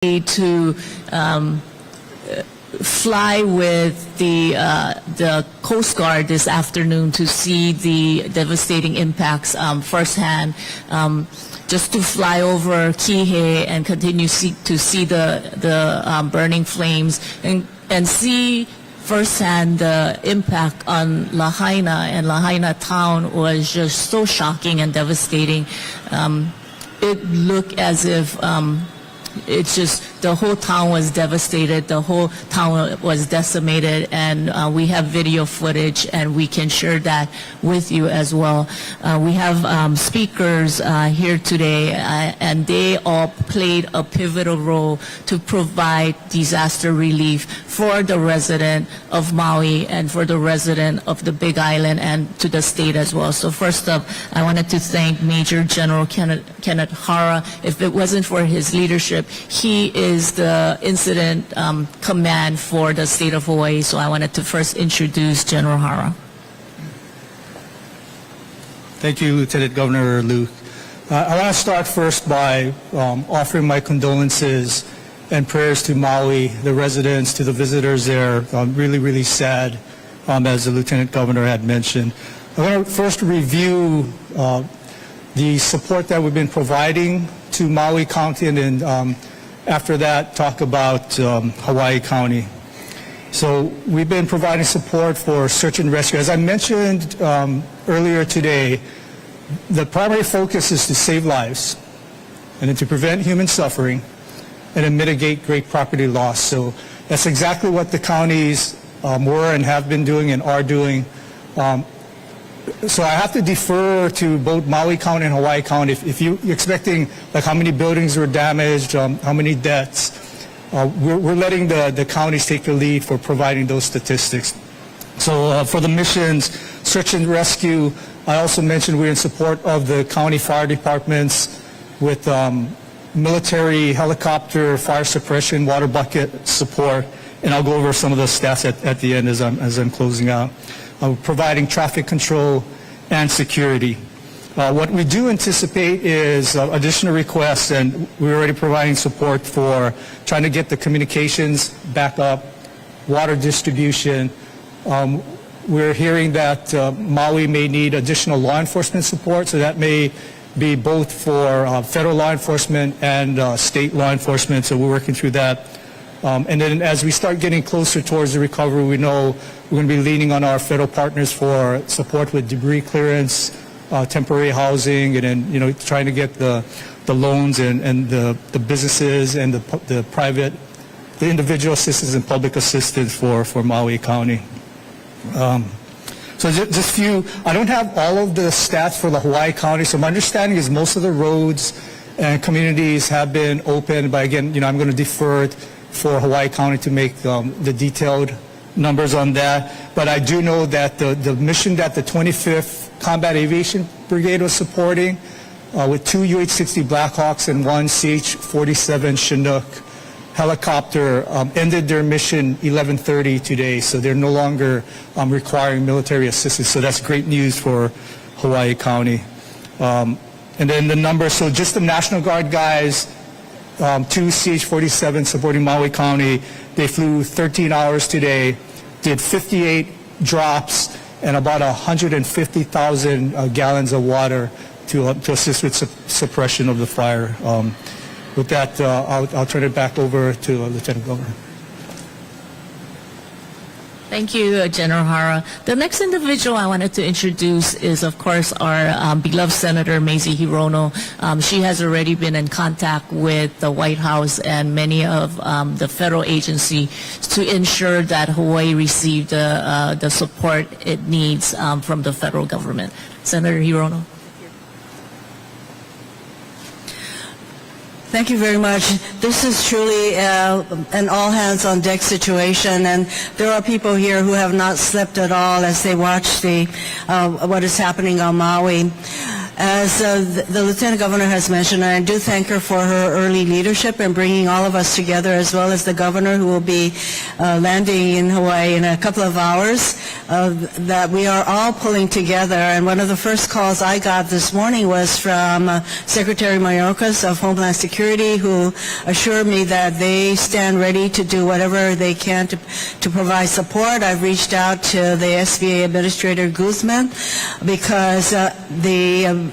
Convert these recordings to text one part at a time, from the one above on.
to fly with the Coast Guard this afternoon to see the devastating impacts firsthand. Just to fly over Kihei and continue to see the burning flames and see firsthand the impact on Lahaina, and Lahaina town was just so shocking and devastating. It looked as if it's just the whole town was devastated, the whole town was decimated, and we have video footage and we can share that with you as well. We have speakers here today and they all played a pivotal role to provide disaster relief for the resident of Maui and for the resident of the Big Island and to the state as well. So first up, I wanted to thank Major General Kenneth Hara. If it wasn't for his leadership, he is the incident command for the state of Hawaii, so I wanted to first introduce General Hara. Thank you, Lieutenant Governor Luke. I want to start first by offering my condolences and prayers to Maui, the residents, to the visitors there. Really, really sad, as the Lieutenant Governor had mentioned. I want to first review the support that we've been providing to Maui County, and then after that talk about Hawaii County. So we've been providing support for search and rescue. As I mentioned earlier today, the primary focus is to save lives and then to prevent human suffering and to mitigate great property loss. So that's exactly what the counties were and have been doing and are doing. So I have to defer to both Maui County and Hawaii County. If you're expecting like how many buildings were damaged, how many deaths, we're letting the counties take the lead for providing those statistics. So for the missions, search and rescue, I also mentioned we're in support of the county fire departments with military helicopter, fire suppression, water bucket support, and I'll go over some of those stats at the end as I'm closing out. Providing traffic control and security. What we do anticipate is additional requests, and we're already providing support for trying to get the communications back up, water distribution. We're hearing that Maui may need additional law enforcement support, so that may be both for federal law enforcement and state law enforcement, so we're working through that. And then as we start getting closer towards the recovery, we know we're going to be leaning on our federal partners for support with debris clearance, temporary housing, and then trying to get the loans and the businesses and the individual assistance and public assistance for Maui County. So just few. I don't have all of the stats for the Hawaii County, so my understanding is most of the roads and communities have been open, but again, I'm going to defer it for Hawaii County to make the detailed numbers on that. But I do know that the mission that the 25th Combat Aviation Brigade was supporting with 2 UH-60 Blackhawks and 1 CH-47 Chinook helicopter ended their mission 11:30 today, so they're no longer requiring military assistance. So that's great news for Hawaii County. And then the numbers, so just the National Guard guys, 2 CH-47 supporting Maui County. They flew 13 hours today, did 58 drops and about 150,000 gallons of water to assist with suppression of the fire. With that, I'll turn it back over to Lieutenant Governor. Thank you, General Hara. The next individual I wanted to introduce is, of course, our beloved Senator Mazie Hirono. She has already been in contact with the White House and many of the federal agencies to ensure that Hawaii received the support it needs from the federal government. Senator Hirono. Thank you very much. This is truly an all-hands-on-deck situation, and there are people here who have not slept at all as they watch what is happening on Maui. As the Lieutenant Governor has mentioned, and I do thank her for her early leadership in bringing all of us together, as well as the Governor who will be landing in Hawaii in a couple of hours, that we are all pulling together. And one of the first calls I got this morning was from Secretary Mayorkas of Homeland Security, who assured me that they stand ready to do whatever they can to provide support. I've reached out to the SBA Administrator Guzman because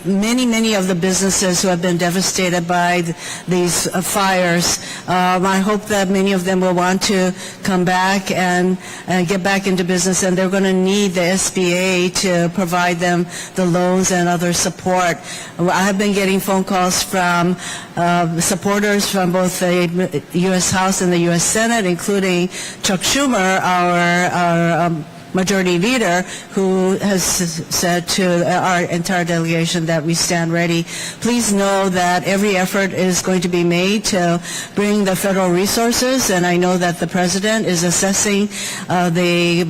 many of the businesses who have been devastated by these fires, I hope that many of them will want to come back and get back into business, and they're going to need the SBA to provide them the loans and other support. I have been getting phone calls from supporters from both the U.S. House and the U.S. Senate, including Chuck Schumer, our Majority Leader, who has said to our entire delegation that we stand ready. Please know that every effort is going to be made to bring the federal resources, and I know that the President is assessing the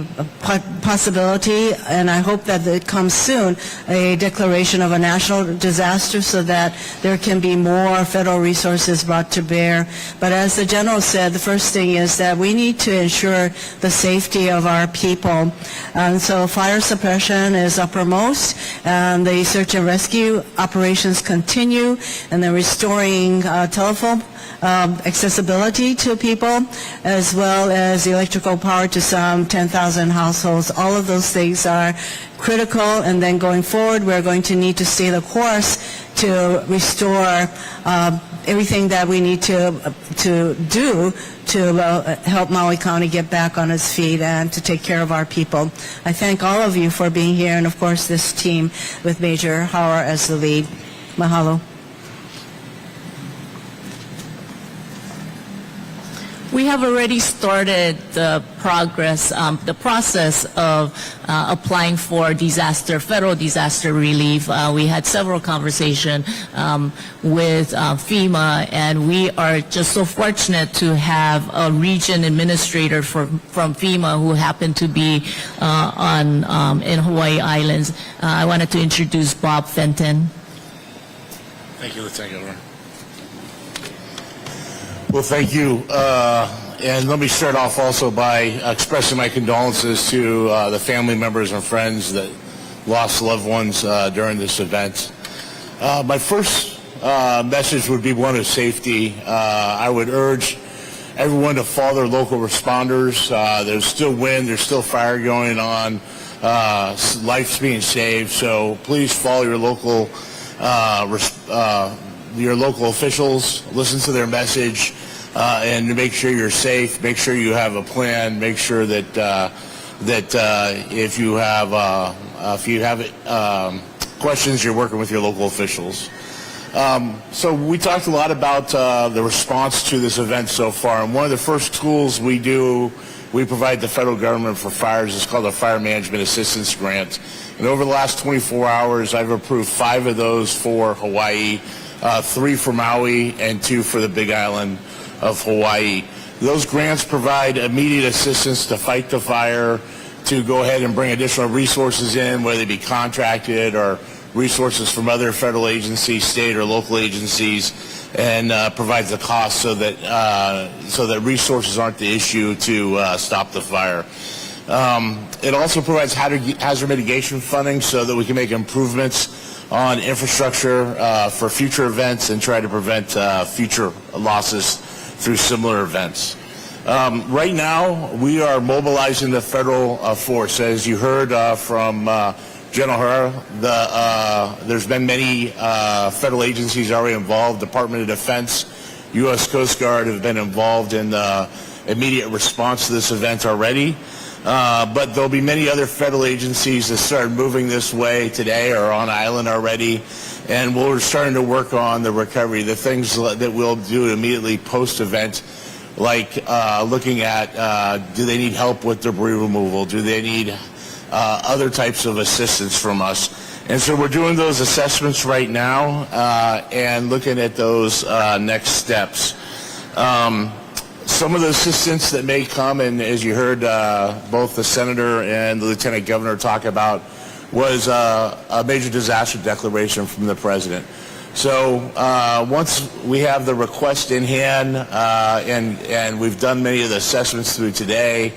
possibility, and I hope that it comes soon, a declaration of a national disaster so that there can be more federal resources brought to bear. But as the General said, the first thing is that we need to ensure the safety of our people. And so fire suppression is uppermost, and the search and rescue operations continue, and they're restoring telephone accessibility to people, as well as electrical power to some 10,000 households. All of those things are critical, and then going forward, we're going to need to stay the course to restore everything that we need to do to help Maui County get back on its feet and to take care of our people. I thank all of you for being here, and of course this team with Major Hauer as the lead. Mahalo. We have already started the the process of applying for federal disaster relief. We had several conversations with FEMA, and we are just so fortunate to have a region administrator from FEMA who happened to be in Hawaii Islands. I wanted to introduce Bob Fenton. Thank you, Lieutenant Governor. Well, thank you. And let me start off also by expressing my condolences to the family members and friends that lost loved ones during this event. My first message would be one of safety. I would urge everyone to follow their local responders. There's still wind, there's still fire going on, life's being saved, so please follow your local officials, listen to their message, and make sure you're safe, make sure you have a plan, make sure that if you have questions, you're working with your local officials. So we talked a lot about the response to this event so far, and one of the first tools we provide the federal government for fires is called a Fire Management Assistance Grant. And over the last 24 hours, I've approved 5 of those for Hawaii, 3 for Maui, and 2 for the Big Island of Hawaii. Those grants provide immediate assistance to fight the fire, to go ahead and bring additional resources in, whether they be contracted or resources from other federal agencies, state or local agencies, and provides the cost so that resources aren't the issue to stop the fire. It also provides hazard mitigation funding so that we can make improvements on infrastructure for future events and try to prevent future losses through similar events. Right now, we are mobilizing the federal force. As you heard from General Hara, there's been many federal agencies already involved. Department of Defense, U.S. Coast Guard have been involved in the immediate response to this event already. But there'll be many other federal agencies that started moving this way today or on island already, and we're starting to work on the recovery, the things that we'll do immediately post-event, like looking at do they need help with debris removal, do they need other types of assistance from us. And so we're doing those assessments right now and looking at those next steps. Some of the assistance that may come, and as you heard both the Senator and the Lieutenant Governor talk about, was a major disaster declaration from the president. So once we have the request in hand and we've done many of the assessments through today,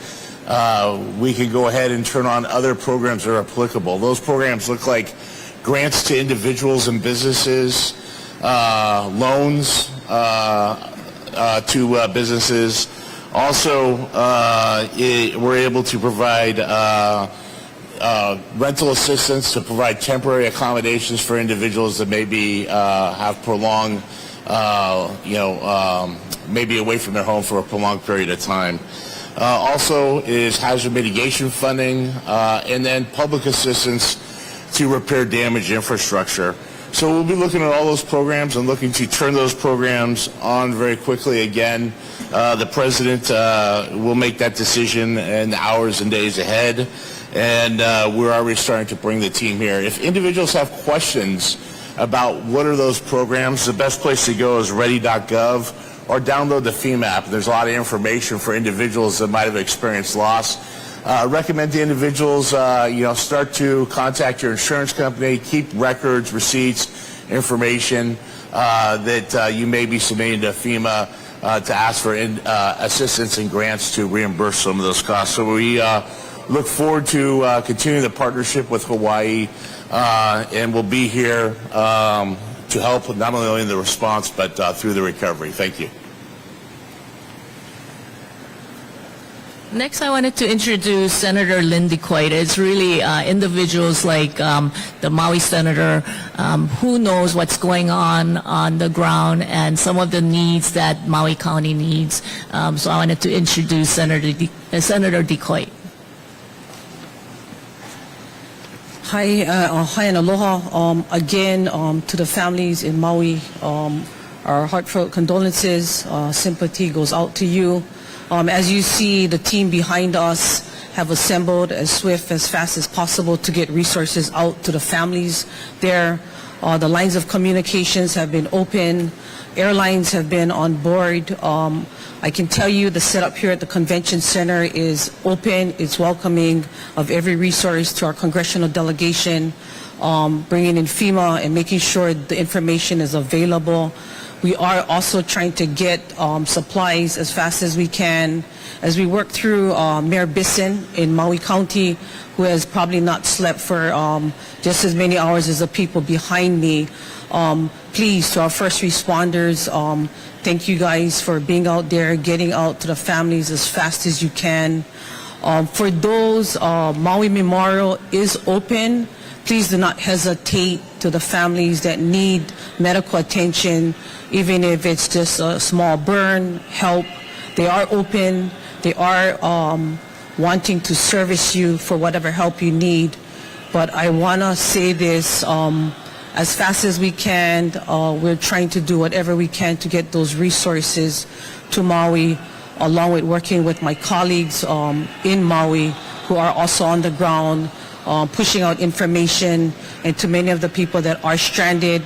we can go ahead and turn on other programs that are applicable. Those programs look like grants to individuals and businesses, loans to businesses. Also, we're able to provide rental assistance to provide temporary accommodations for individuals that maybe have prolonged, maybe away from their home for a prolonged period of time. Also is hazard mitigation funding, and then public assistance to repair damaged infrastructure. So we'll be looking at all those programs and looking to turn those programs on very quickly. Again, the president will make that decision in the hours and days ahead, and we're already starting to bring the team here. If individuals have questions about what are those programs, the best place to go is ready.gov or download the FEMA app. There's a lot of information for individuals that might have experienced loss. Recommend to individuals, start to contact your insurance company, keep records, receipts, information that you may be submitting to FEMA to ask for assistance and grants to reimburse some of those costs. So we look forward to continuing the partnership with Hawaii, and we'll be here to help not only in the response but through the recovery. Thank you. Next, I wanted to introduce Senator Lindy Coit. It's really individuals like the Maui senator who knows what's going on the ground and some of the needs that Maui County needs. So I wanted to introduce Senator DeCoit. Hi and aloha. Again, to the families in Maui, our heartfelt condolences, sympathy goes out to you. As you see, the team behind us have assembled as swift, as fast as possible to get resources out to the families there. The lines of communications have been open. Airlines have been on board. I can tell you the setup here at the convention center is open. It's welcoming of every resource to our congressional delegation, bringing in FEMA and making sure the information is available. We are also trying to get supplies as fast as we can. As we work through Mayor Bisson in Maui County, who has probably not slept for just as many hours as the people behind me. Please, to our first responders, thank you guys for being out there, getting out to the families as fast as you can. For those, Maui Memorial is open. Please do not hesitate to the families that need medical attention, even if it's just a small burn, help. They are open. They are wanting to service you for whatever help you need. But I want to say this, as fast as we can, we're trying to do whatever we can to get those resources to Maui, along with working with my colleagues in Maui who are also on the ground, pushing out information, and to many of the people that are stranded.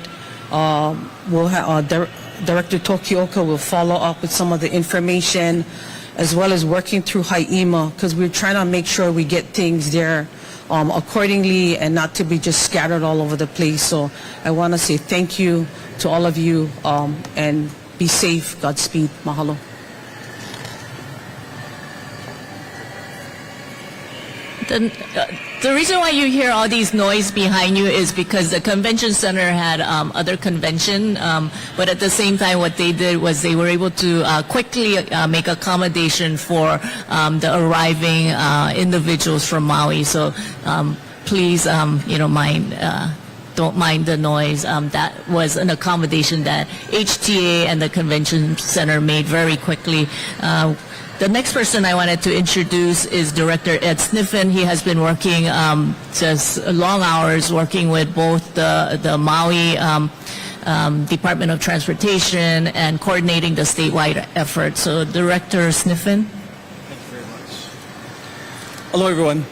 Director Tokioka will follow up with some of the information, as well as working through HIEMA, because we're trying to make sure we get things there accordingly and not to be just scattered all over the place. So I want to say thank you to all of you, and be safe. Godspeed. Mahalo. The reason why you hear all these noise behind you is because the convention center had other convention, but at the same time what they did was they were able to quickly make accommodation for the arriving individuals from Maui. So please, don't mind the noise. That was an accommodation that HTA and the convention center made very quickly. The next person I wanted to introduce is Director Ed Sniffen. He has been working just long hours working with both the Maui Department of Transportation and coordinating the statewide effort. So Director Sniffen. Hello, everyone.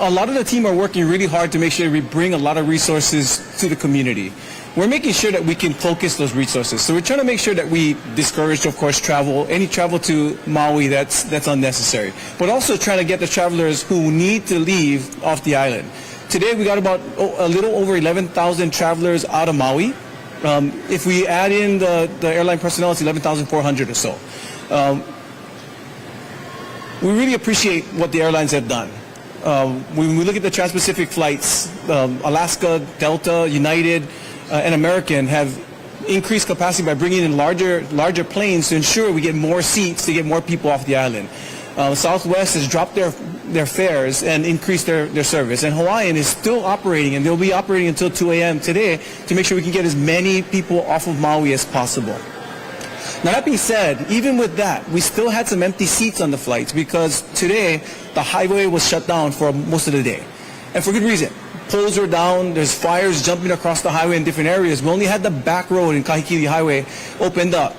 A lot of the team are working really hard to make sure we bring a lot of resources to the community. We're making sure that we can focus those resources. So we're trying to make sure that we discourage, of course, any travel to Maui that's unnecessary. But also trying to get the travelers who need to leave off the island Today we got about a little over 11,000 travelers out of Maui. If we add in the airline personnel, it's 11,400 or so. We really appreciate what the airlines have done. When we look at the Trans-Pacific flights, Alaska, Delta, United, and American have increased capacity by bringing in larger planes to ensure we get more seats to get more people off the island. Southwest has dropped their fares and increased their service. And Hawaiian is still operating, and they'll be operating until 2 a.m. today to make sure we can get as many people off of Maui as possible. Now, that being said, even with that, we still had some empty seats on the flights because today the highway was shut down for most of the day. And for good reason. Poles were down, there's fires jumping across the highway in different areas. We only had the back road in Kahikili Highway opened up.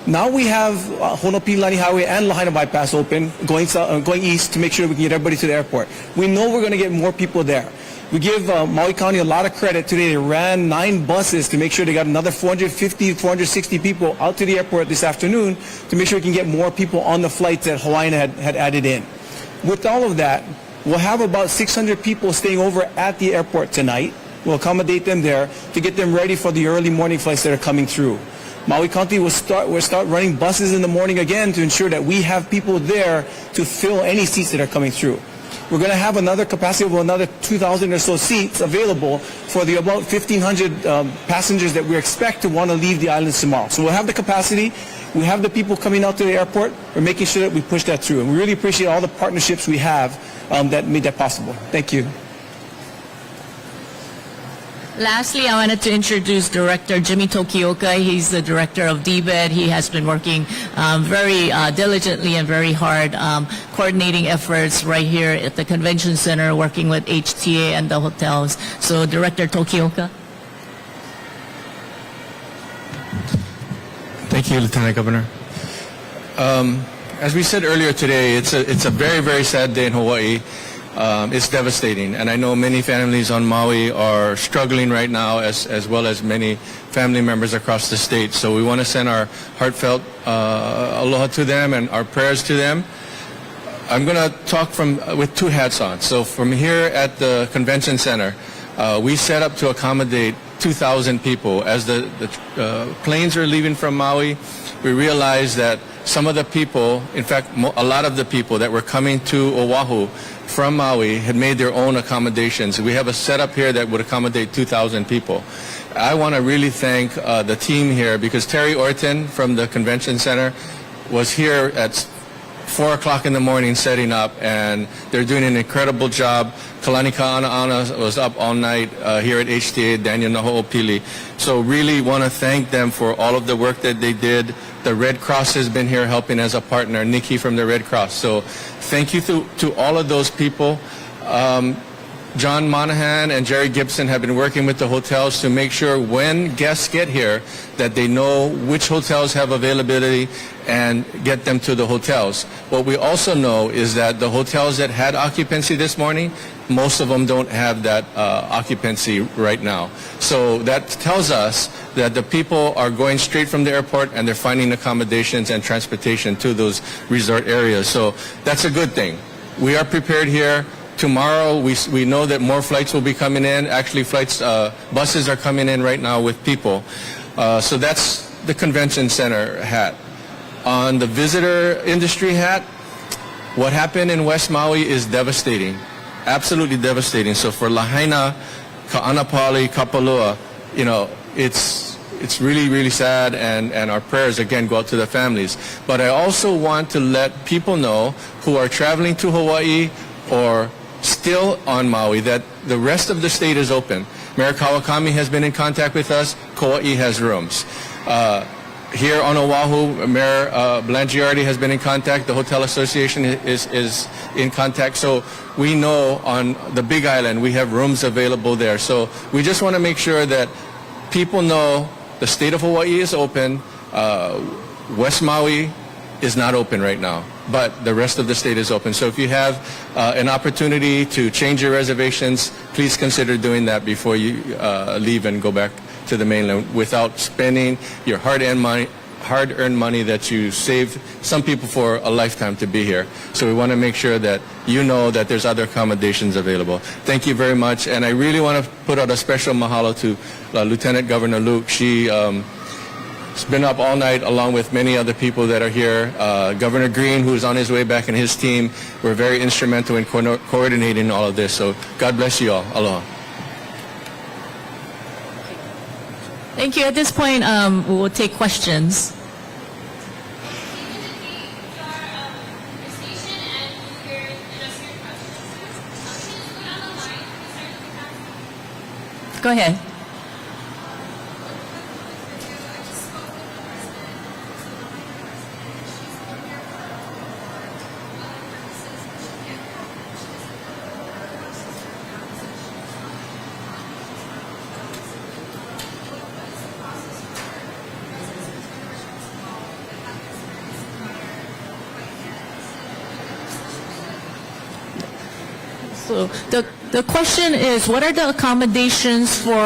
Now we have Honopilani Highway and Lahaina Bypass open, going east to make sure we can get everybody to the airport. We know we're going to get more people there. We give Maui County a lot of credit today. They ran 9 buses to make sure they got another 450, 460 people out to the airport this afternoon to make sure we can get more people on the flights that Hawaiian had added in. With all of that, we'll have about 600 people staying over at the airport tonight. We'll accommodate them there to get them ready for the early morning flights that are coming through. Maui County will start running buses in the morning again to ensure that we have people there to fill any seats that are coming through. We're going to have another capacity of another 2,000 or so seats available for the about 1,500 passengers that we expect to want to leave the islands tomorrow. So we'll have the capacity. We have the people coming out to the airport. We're making sure that we push that through. And we really appreciate all the partnerships we have that made that possible. Thank you. Lastly, I wanted to introduce Director Jimmy Tokioka. He's the director of DBED. He has been working very diligently and very hard, coordinating efforts right here at the convention center, working with HTA and the hotels. So, Director Tokioka. Thank you, Lieutenant Governor. As we said earlier today, it's a very, very sad day in Hawaii. It's devastating, and I know many families on Maui are struggling right now, as well as many family members across the state. So we want to send our heartfelt aloha to them and our prayers to them. I'm going to talk with 2 hats on. So from here at the convention center, we set up to accommodate 2,000 people. As the planes are leaving from Maui, we realized that some of the people, in fact, a lot of the people that were coming to Oahu from Maui had made their own accommodations. We have a setup here that would accommodate 2,000 people. I want to really thank the team here because Terry Orton from the convention center was here at 4 o'clock in the morning setting up, and they're doing an incredible job. Kalani Ka'ana'ana was up all night here at HTA, Daniel Naho'opili. So really want to thank them for all of the work that they did. The Red Cross has been here helping as a partner, Nikki from the Red Cross. So thank you to all of those people. John Monahan and Jerry Gibson have been working with the hotels to make sure when guests get here that they know which hotels have availability and get them to the hotels. What we also know is that the hotels that had occupancy this morning, most of them don't have that occupancy right now. So that tells us that the people are going straight from the airport and they're finding accommodations and transportation to those resort areas. So that's a good thing. We are prepared here. Tomorrow, we know that more flights will be coming in. Actually, buses are coming in right now with people. So that's the convention center hat. On the visitor industry hat, what happened in West Maui is devastating, absolutely devastating. So for Lahaina, Ka'anapali, Kapalua, it's really, really sad, and our prayers again go out to the families. But I also want to let people know who are traveling to Hawaii or still on Maui that the rest of the state is open. Mayor Kawakami has been in contact with us. Kauai has rooms. Here on Oahu, Mayor Blangiardi has been in contact. The Hotel Association is in contact. So we know on the Big Island we have rooms available there. So we just want to make sure that people know the state of Hawaii is open. West Maui is not open right now, but the rest of the state is open. So if you have an opportunity to change your reservations, please consider doing that before you leave and go back to the mainland without spending your hard-earned hard-earned money that you saved some people for a lifetime to be here. So we want to make sure that you know that there's other accommodations available. Thank you very much. And I really want to put out a special mahalo to Lieutenant Governor Luke. She has been up all night along with many other people that are here. Governor Green, who's on his way back, and his team were very instrumental in coordinating all of this. So God bless you all. Aloha. Thank you. At this point, we will take questions. Go ahead. So the question is, what are the accommodations for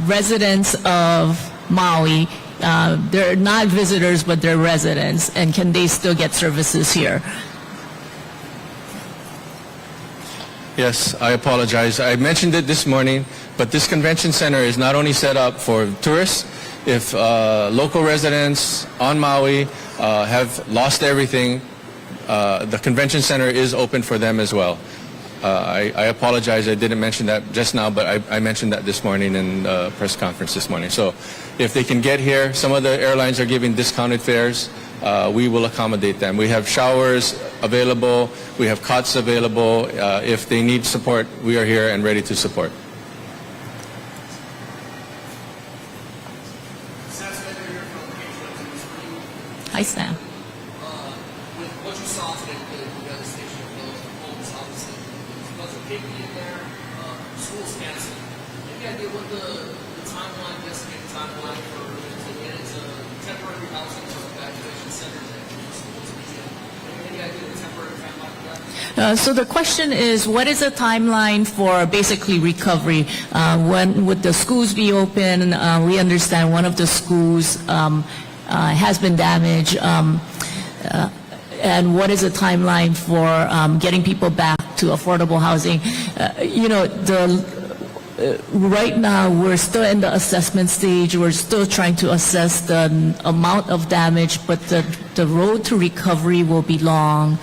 residents of Maui? They're not visitors, but they're residents, and can they still get services here? Yes, I apologize. I mentioned it this morning, but this convention center is not only set up for tourists. If local residents on Maui have lost everything, the convention center is open for them as well. I apologize, I didn't mention that just now, but I mentioned that this morning in the press conference this morning. So if they can get here, some of the airlines are giving discounted fares. We will accommodate them. We have showers available. We have cots available. If they need support, we are here and ready to support. Hi, Sam. With what you saw today, the devastation of those homes, obviously, because of people in there, schools canceled. Any idea what the timeline, estimated timeline for to get into temporary housing or evacuation centers that schools be in? Any idea the temporary timeline for that? So the question is, what is the timeline for basically recovery? When would the schools be open? We understand one of the schools has been damaged. And what is the timeline for getting people back to affordable housing? Right now, we're still in the assessment stage. We're still trying to assess the amount of damage, but the road to recovery will be long.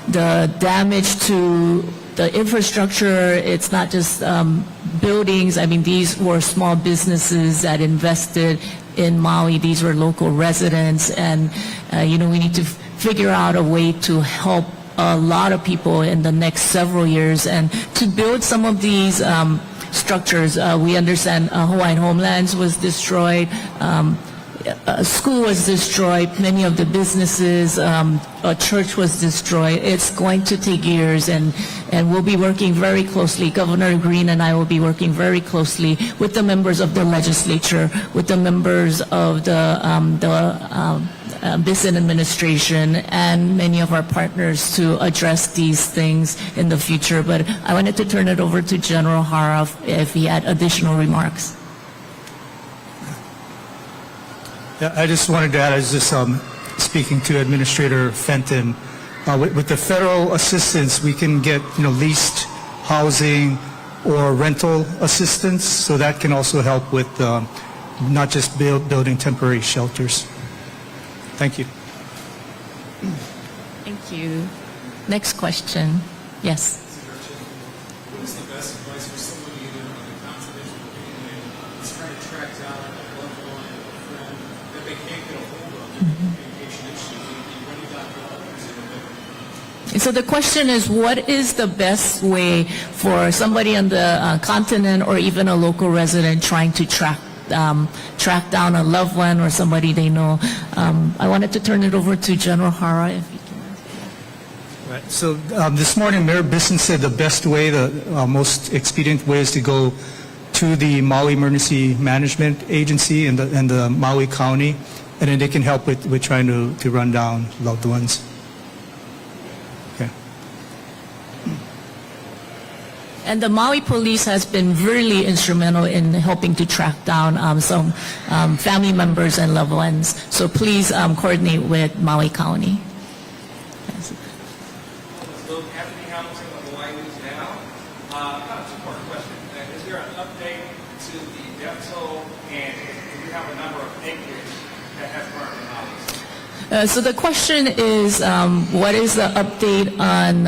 The damage to the infrastructure, it's not just buildings. I mean, these were small businesses that invested in Maui. These were local residents, and we need to figure out a way to help a lot of people in the next several years. And to build some of these structures, we understand Hawaiian Homelands was destroyed, a school was destroyed, many of the businesses, a church was destroyed. It's going to take years, and we'll be working very closely. Governor Green and I will be working very closely with the members of the legislature, with the members of the business administration, and many of our partners to address these things in the future. But I wanted to turn it over to General Hara if he had additional remarks. Yeah, I just wanted to add, I was just speaking to Administrator Fenton. With the federal assistance, we can get leased housing or rental assistance, so that can also help with not just building temporary shelters. Thank you. Thank you. Next question. Yes. What is the best advice for somebody either on the continent or that's trying to track down a loved one or a friend that they can't get a hold of in communication issues? So the question is, what is the best way for somebody on the continent or even a local resident trying to track down a loved one or somebody they know? I wanted to turn it over to General Hara if you can answer. Right. So this morning, Mayor Bisson said the best way, the most expedient way is to go to the Maui Emergency Management Agency and the Maui County, and then they can help with trying to run down loved ones. Okay. And the Maui police has been really instrumental in helping to track down some family members and loved ones. So please coordinate with Maui County. So Anthony Hamilton of Hawaii News Now. I've got a two-part question. Is there an update to the death toll, and do we have a number of acres that has burned in Maui? So the question is, what is the update on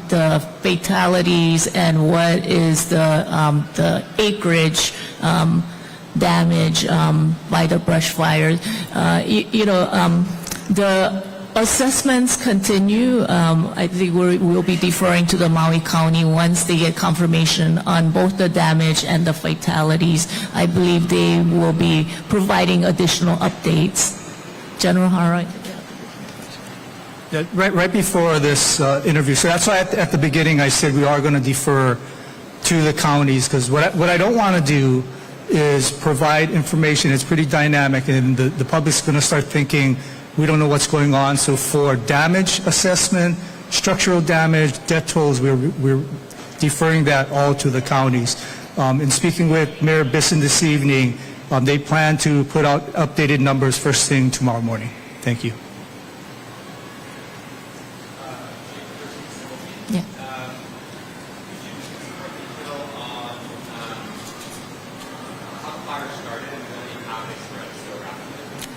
the fatalities, and what is the acreage damage by the brush fires? The assessments continue. I think we'll be deferring to the Maui County once they get confirmation on both the damage and the fatalities. I believe they will be providing additional updates. General Hara. Yeah, right before this interview, so that's why at the beginning I said we are going to defer to the counties, because what I don't want to do is provide information. It's pretty dynamic, and the public's going to start thinking we don't know what's going on. So for damage assessment, structural damage, death tolls, we're deferring that all to the counties. In speaking with Mayor Bisson this evening, they plan to put out updated numbers first thing tomorrow morning. Thank you. Yeah.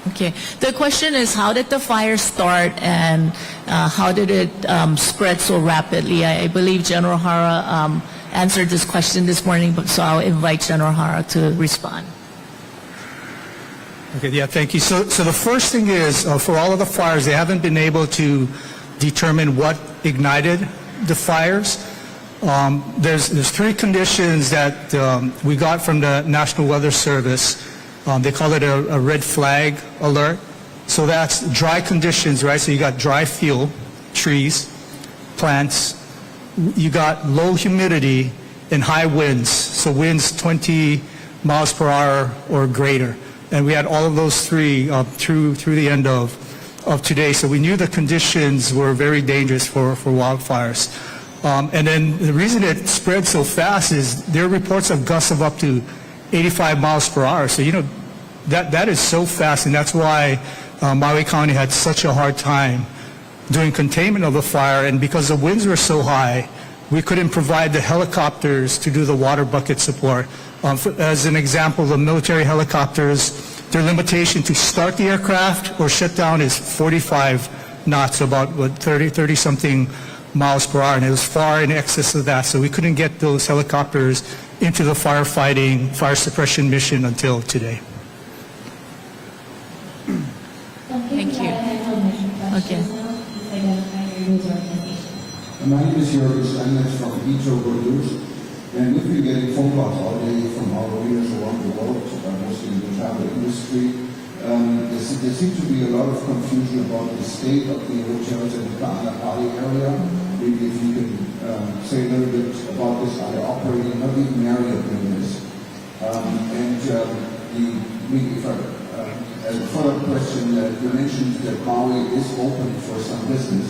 Okay. The question is, how did the fire start, and how did it spread so rapidly? I believe General Hara answered this question this morning, so I'll invite General Hara to respond. Okay, yeah, thank you. So the first thing is, for all of the fires, they haven't been able to determine what ignited the fires. There's three conditions that we got from the National Weather Service. They call it a red flag alert. So that's dry conditions, right? So you got dry fuel, trees, plants. You got low humidity and high winds. So winds 20 miles per hour or greater. And we had all of those three through the end of today. So we knew the conditions were very dangerous for wildfires. And then the reason it spread so fast is there are reports of gusts of up to 85 miles per hour. So, that is so fast, and that's why Maui County had such a hard time doing containment of the fire. And because the winds were so high, we couldn't provide the helicopters to do the water bucket support. As an example, the military helicopters, their limitation to start the aircraft or shut down is 45 knots, so about 30-something miles per hour, and it was far in excess of that. So we couldn't get those helicopters into the firefighting, fire suppression mission until today. Thank you. Okay. My name is Jörg Steinmetz from Ito News, and we've been getting phone calls all day from our readers around the world, mostly in the travel industry. There seems to be a lot of confusion about the state of the hotels in the Kaanapali area. Maybe if you can say a little bit about this, are they operating, not even Marriott doing this? As a follow-up question, you mentioned that Maui is open for some business.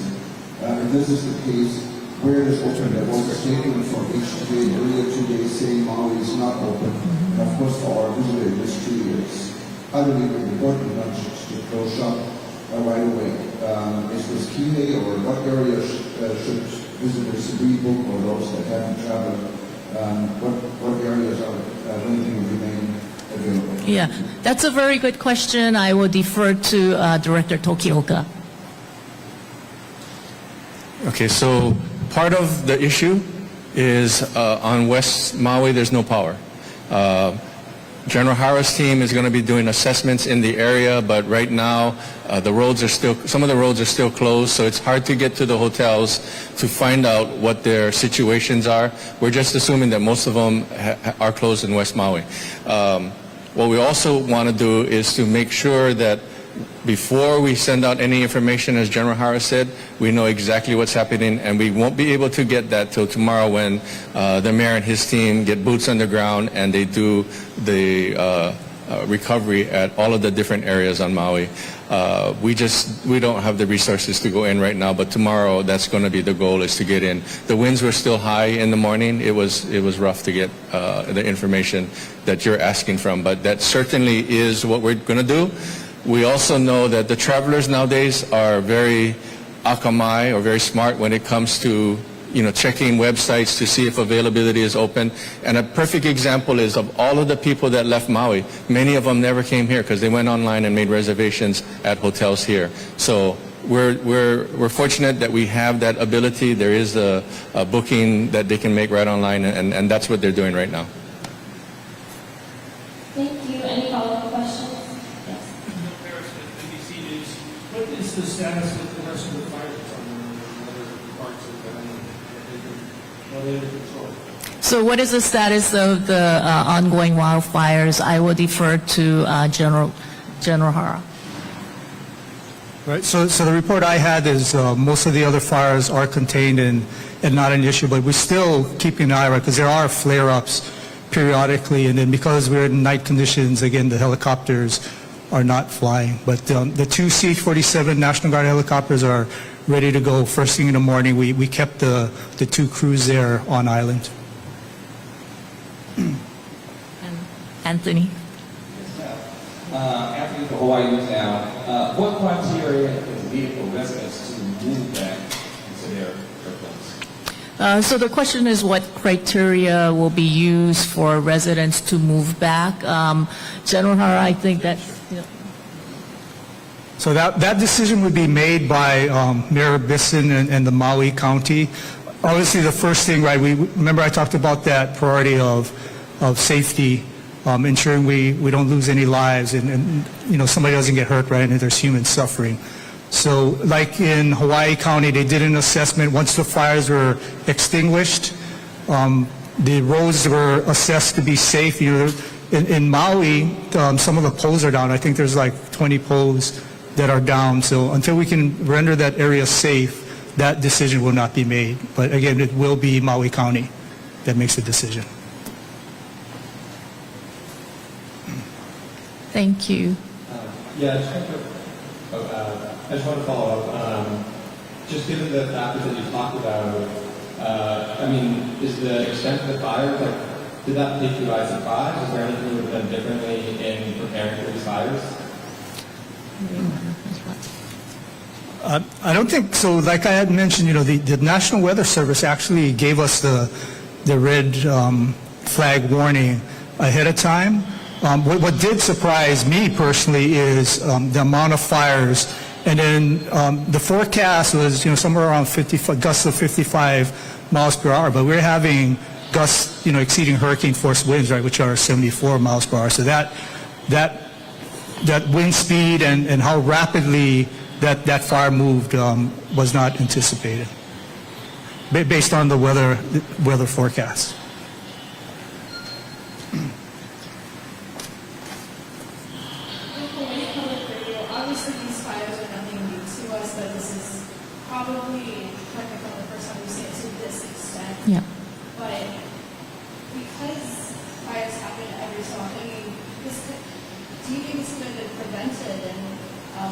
If this is the case, where it is open? There was a statement from HTA earlier today saying Maui is not open. And of course, for our visitor industry, it's utterly important not just to close shop right away. Is this Kihei, or what areas should visitors rebook, or those that haven't traveled? What areas are going to remain available? Yeah, that's a very good question. I will defer to Director Tokioka. Okay, so part of the issue is on West Maui, there's no power. General Hara's team is going to be doing assessments in the area, but right now some of the roads are still closed, so it's hard to get to the hotels to find out what their situations are. We're just assuming that most of them are closed in West Maui. What we also want to do is to make sure that before we send out any information, as General Hara said, we know exactly what's happening, and we won't be able to get that till tomorrow when the mayor and his team get boots on the ground and they do the recovery at all of the different areas on Maui. We don't have the resources to go in right now, but tomorrow that's going to be the goal, is to get in. The winds were still high in the morning. It was rough to get the information that you're asking from, but that certainly is what we're going to do. We also know that the travelers nowadays are very akamai, or very smart, when it comes to checking websites to see if availability is open. And a perfect example is, of all of the people that left Maui, many of them never came here because they went online and made reservations at hotels here. So we're fortunate that we have that ability. There is a booking that they can make right online, and that's what they're doing right now. Thank you. Any follow-up questions? Yes. Paris with NBC News. What is the status of the rest of the fire department and other parts of the under control? So what is the status of the ongoing wildfires? I will defer to General Hara. Right. So the report I had is most of the other fires are contained and not an issue, but we're still keeping an eye on it because there are flare-ups periodically, and then because we're in night conditions, again, the helicopters are not flying. But the two CH-47 National Guard helicopters are ready to go first thing in the morning. We kept the two crews there on island. Anthony. After the Hawaii News now, what criteria is needed for residents to move back into their place? So the question is, what criteria will be used for residents to move back? General Hara, I think that... So that decision would be made by Mayor Bisson and the Maui County. Obviously, the first thing, right, remember I talked about that priority of safety, ensuring we don't lose any lives and somebody doesn't get hurt, right, and there's human suffering. So like in Hawaii County, they did an assessment. Once the fires were extinguished, the roads were assessed to be safe. In Maui, some of the poles are down. I think there's like 20 poles that are down. So until we can render that area safe, that decision will not be made. But again, it will be Maui County that makes the decision. Thank you. Yeah, I just want to follow up. Just given the factors that you talked about, is the extent of the fire, did that take you by surprise? Is there anything you would have done differently in preparing for these fires? I don't think so. Like I had mentioned, the National Weather Service actually gave us the red flag warning ahead of time. What did surprise me personally is the amount of fires, and then the forecast was somewhere around gusts of 55 miles per hour, but we're having gusts exceeding hurricane force winds, right, which are 74 miles per hour. So that wind speed and how rapidly that fire moved was not anticipated based on the weather forecast. Obviously, these fires are nothing new to us, but this is probably, correct me if I'm wrong, the first time we've seen it to this extent. Yeah. But because fires happen every so often, do you think this could have been prevented, and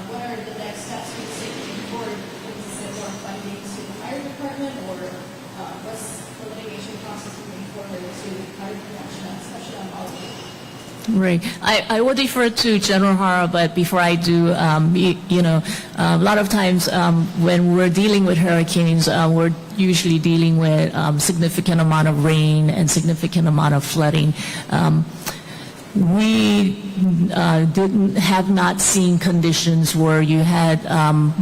what are the next steps we take moving forward? Is it more funding to the fire department, or what's the litigation process moving forward to fire prevention, especially on Maui? Right. I will defer to General Hara, but before I do, a lot of times when we're dealing with hurricanes, we're usually dealing with significant amount of rain and significant amount of flooding. We have not seen conditions where you had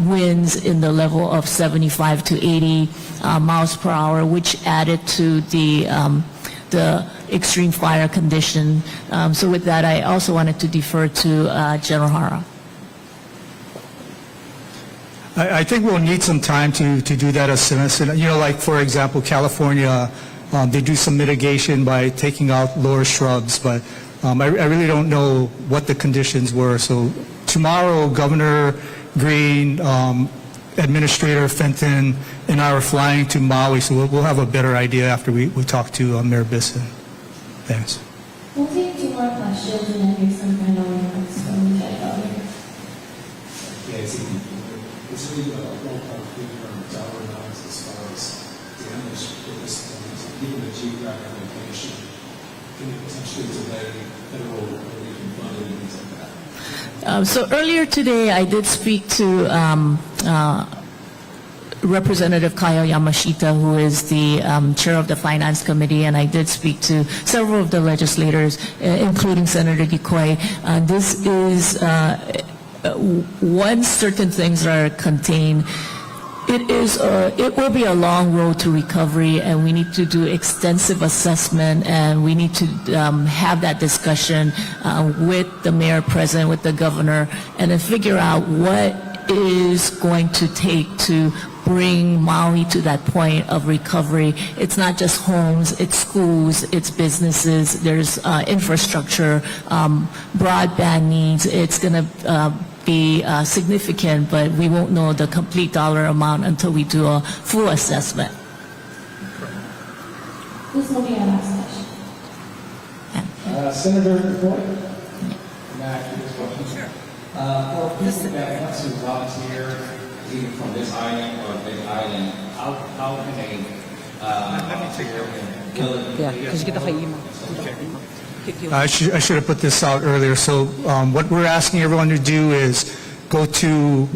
winds in the level of 75 to 80 miles per hour, which added to the extreme fire condition. So with that, I also wanted to defer to General Hara. I think we'll need some time to do that assessment. Like for example, California, they do some mitigation by taking out lower shrubs, but I really don't know what the conditions were. So tomorrow, Governor Green, Administrator Fenton, and I are flying to Maui, so we'll have a better idea after we talk to Mayor Bisson. Thanks. We'll take two more questions and then here's some final remarks from the Governor. we a ballpark figure on dollar amounts as far as damage for this event, given the geographic location? Can it potentially delay federal relief and funding and things like that? So earlier today, I did speak to Representative Kaya Yamashita, who is the chair of the Finance Committee, and I did speak to several of the legislators, including Senator Decoy. This is once certain things are contained, it will be a long road to recovery, and we need to do extensive assessment, and we need to have that discussion with the mayor present, with the governor, and then figure out what is going to take to bring Maui to that point of recovery. It's not just homes, it's schools, it's businesses, there's infrastructure, broadband needs. It's going to be significant, but we won't know the complete dollar amount until we do a full assessment. This will be our last question. Senator DeFoy, may I ask you this question? For people that want to volunteer, either from this island or a big island, how can they volunteer and kill it? Yeah, kasi kita kay Ima. I should have put this out earlier. So what we're asking everyone to do is go to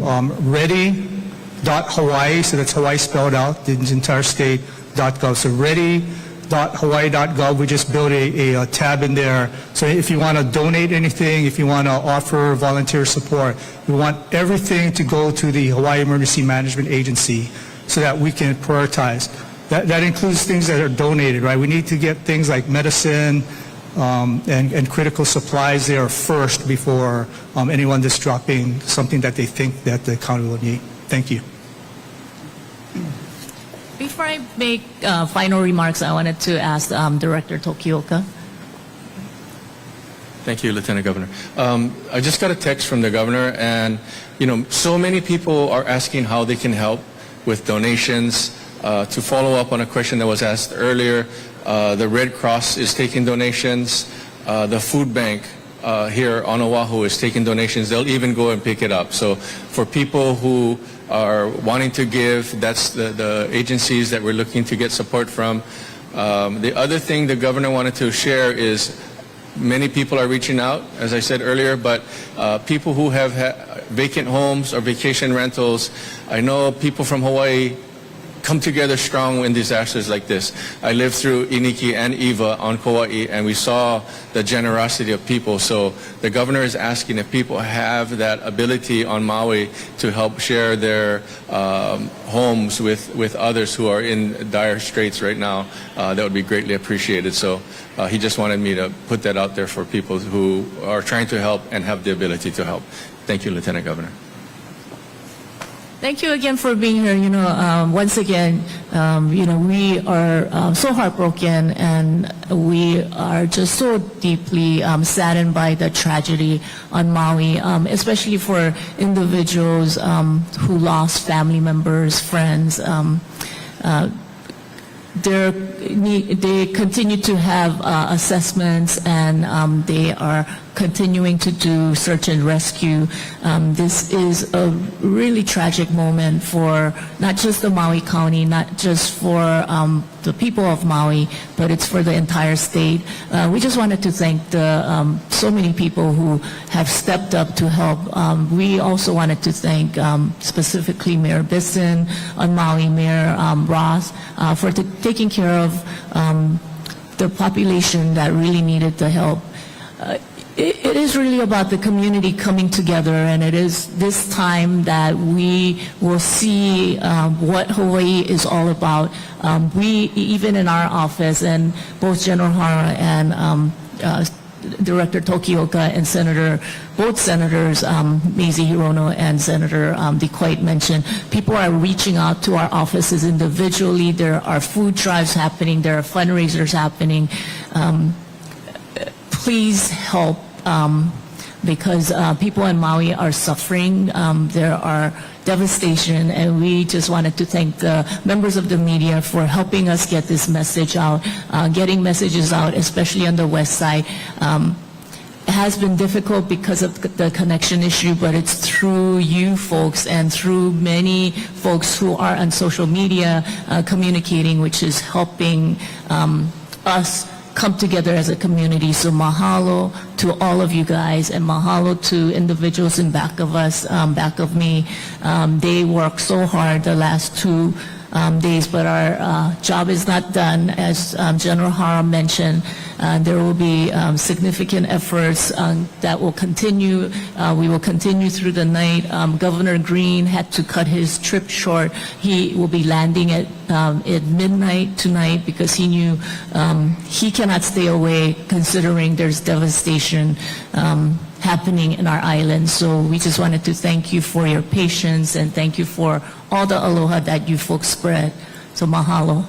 ready.hawaii, so that's Hawaii spelled out, the entire state.gov. So ready.hawaii.gov, we just built a tab in there. So if you want to donate anything, if you want to offer volunteer support, we want everything to go to the Hawaii Emergency Management Agency so that we can prioritize. That includes things that are donated, right? We need to get things like medicine, and critical supplies there first before anyone that's dropping something that they think that the county will need. Thank you. Before I make final remarks, I wanted to ask Director Tokioka. Thank you, Lieutenant Governor. I just got a text from the governor, and so many people are asking how they can help with donations. To follow up on a question that was asked earlier, the Red Cross is taking donations. The food bank here on Oahu is taking donations. They'll even go and pick it up. So for people who are wanting to give, that's the agencies that we're looking to get support from. The other thing the governor wanted to share is many people are reaching out, as I said earlier, but people who have vacant homes or vacation rentals, I know people from Hawaii come together strong in disasters like this. I lived through Iniki and Iwa on Kauai, and we saw the generosity of people. So the governor is asking if people have that ability on Maui to help share their homes with others who are in dire straits right now. That would be greatly appreciated. So he just wanted me to put that out there for people who are trying to help and have the ability to help. Thank you, Lieutenant Governor. Thank you again for being here. Once again, we are so heartbroken, and we are just so deeply saddened by the tragedy on Maui, especially for individuals who lost family members, friends. They continue to have assessments, and they are continuing to do search and rescue. This is a really tragic moment for not just the Maui County, not just for the people of Maui, but it's for the entire state. We just wanted to thank so many people who have stepped up to help. We also wanted to thank specifically Mayor Bisson on Maui, Mayor Ross, for taking care of the population that really needed the help. It is really about the community coming together, and it is this time that we will see what Hawaii is all about. We, even in our office, and both General Hara and Director Tokioka and both Senators Mazie Hirono and Senator DeQuaite mentioned, people are reaching out to our offices individually. There are food drives happening. There are fundraisers happening. Please help, because people in Maui are suffering. There are devastation, and we just wanted to thank the members of the media for helping us get this message out, getting messages out, especially on the west side. has been difficult because of the connection issue, but it's through you folks and through many folks who are on social media communicating, which is helping us come together as a community. So mahalo to all of you guys, and mahalo to individuals in back of us, back of me. They worked so hard the last 2 days, but our job is not done. As General Hara mentioned, there will be significant efforts that will continue. We will continue through the night. Governor Green had to cut his trip short. He will be landing at midnight tonight because he knew he cannot stay away considering there's devastation happening in our island. So we just wanted to thank you for your patience and thank you for all the aloha that you folks spread. So mahalo.